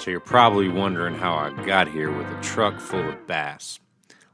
So you're probably wondering how I got here with a truck full of bass.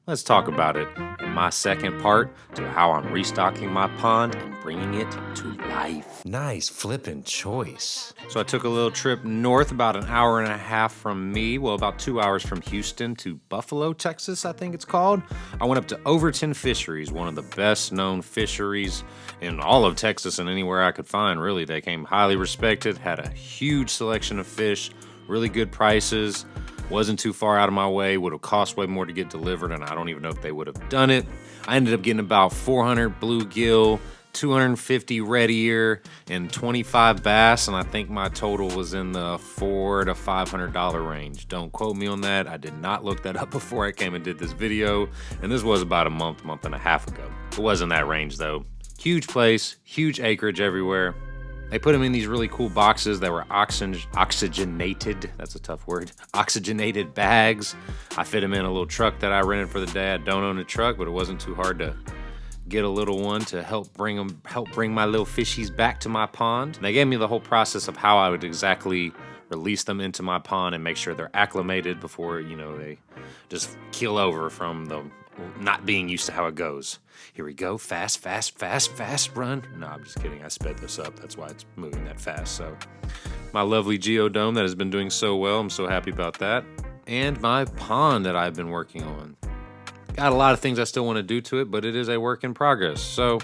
Let's talk about it in my second part to how I'm restocking my pond and bringing it to life. Nice flippin' choice. So I took a little trip north, about an hour and a half from me, well, about 2 hours from Houston to Buffalo, Texas, I think it's called. I went up to Overton Fisheries, one of the best known fisheries in all of Texas and anywhere I could find, really. They came highly respected, had a huge selection of fish, really good prices. Wasn't too far out of my way, would have cost way more to get delivered, and I don't even know if they would have done it. I ended up getting about 400 bluegill, 250 Redear, and 25 bass, and I think my total was in the $400 to $500 range. Don't quote me on that. I did not look that up before I came and did this video, and this was about a month and a half ago. It wasn't that range though. Huge place, huge acreage everywhere. They put them in these really cool boxes that were oxygenated. That's a tough word. Oxygenated bags. I fit them in a little truck that I rented for the day. I don't own a truck, but it wasn't too hard to get a little one to help bring my little fishies back to my pond. And they gave me the whole process of how I would exactly release them into my pond and make sure they're acclimated before, they just keel over from the not being used to how it goes. Here we go, fast, run. No, I'm just kidding, I sped this up, that's why it's moving that fast. So, my lovely geodome that has been doing so well, I'm so happy about that. And my pond that I've been working on. Got a lot of things I still want to do to it, but it is a work in progress. So,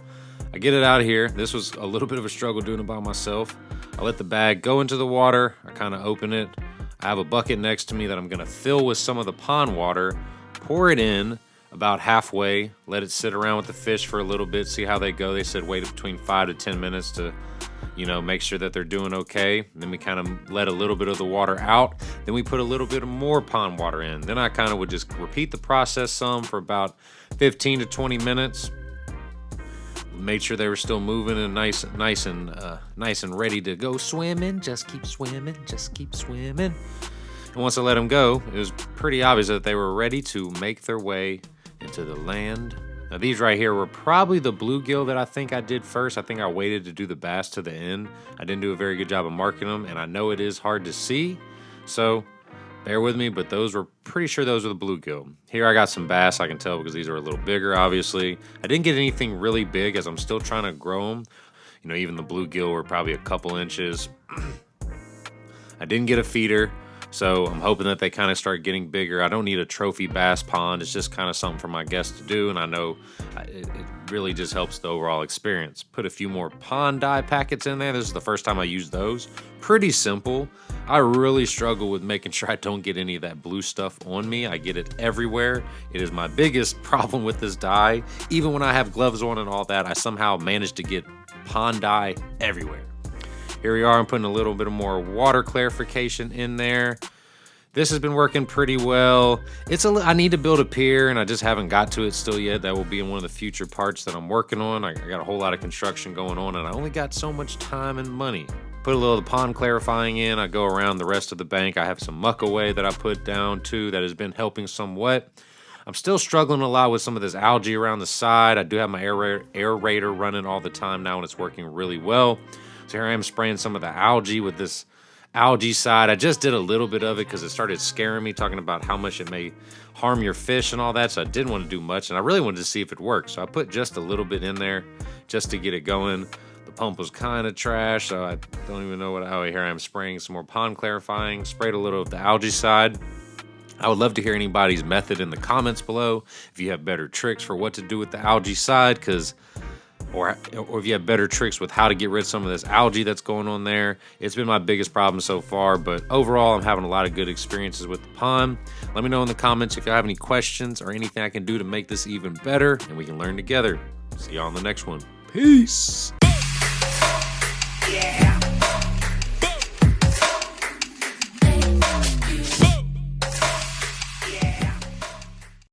I get it out of here. This was a little bit of a struggle doing it by myself. I let the bag go into the water, I kind of open it. I have a bucket next to me that I'm gonna fill with some of the pond water, pour it in, about halfway, let it sit around with the fish for a little bit, see how they go. They said wait between 5 to 10 minutes to, make sure that they're doing okay. And then we kind of let a little bit of the water out. Then we put a little bit of more pond water in. Then I kind of would just repeat the process some for about 15 to 20 minutes. Made sure they were still moving and nice and ready to go swimming. Just keep swimming, just keep swimming. And once I let them go, it was pretty obvious that they were ready to make their way into the land. Now these right here were probably the bluegill that I think I did first. I think I waited to do the bass to the end. I didn't do a very good job of marking them, and I know it is hard to see, so bear with me, but pretty sure those were the bluegill. Here I got some bass, I can tell because these are a little bigger, obviously. I didn't get anything really big as I'm still trying to grow them. Even the bluegill were probably a couple inches. I didn't get a feeder. So I'm hoping that they kind of start getting bigger. I don't need a trophy bass pond. It's just kind of something for my guests to do. And I know it really just helps the overall experience. Put a few more pond dye packets in there. This is the first time I used those. Pretty simple. I really struggle with making sure I don't get any of that blue stuff on me. I get it everywhere. It is my biggest problem with this dye. Even when I have gloves on and all that, I somehow manage to get pond dye everywhere. Here we are, I'm putting a little bit of more water clarification in there. This has been working pretty well. I need to build a pier, and I just haven't got to it still yet. That will be in one of the future parts that I'm working on. I got a whole lot of construction going on, and I only got so much time and money. Put a little of the pond clarifying in. I go around the rest of the bank. I have some muck away that I put down too that has been helping somewhat. I'm still struggling a lot with some of this algae around the side. I do have my aerator running all the time now, and it's working really well. So here I am spraying some of the algae with this algae side. I just did a little bit of it because it started scaring me, talking about how much it may harm your fish and all that. So I didn't want to do much, and I really wanted to see if it worked. So I put just a little bit in there just to get it going. The pump was kind of trash, so I don't even know here I am spraying some more pond clarifying. Sprayed a little of the algae side. I would love to hear anybody's method in the comments below. If you have better tricks for what to do with the algae side, or if you have better tricks with how to get rid of some of this algae that's going on there. It's been my biggest problem so far, but overall, I'm having a lot of good experiences with the pond. Let me know in the comments if you have any questions or anything I can do to make this even better, and we can learn together. See you on the next one. Peace.